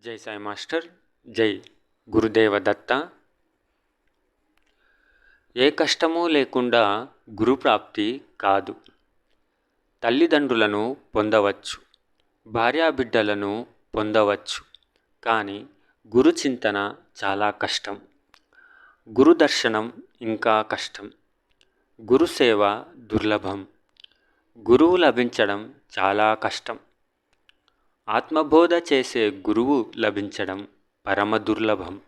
జై సాయి మాస్టర్. జై గురుదేవ దత్త. ఏ కష్టమూ లేకుండా గురుప్రాప్తి కాదు. తల్లిదండ్రులను పొందవచ్చు, భార్యాబిడ్డలను పొందవచ్చు, కానీ గురు చింతన చాలా కష్టం. గురు దర్శనం ఇంకా కష్టం. గురుసేవ దుర్లభం. గురువు లభించడం చాలా కష్టం. ఆత్మబోధ చేసే గురువు లభించడం పరమ దుర్లభం.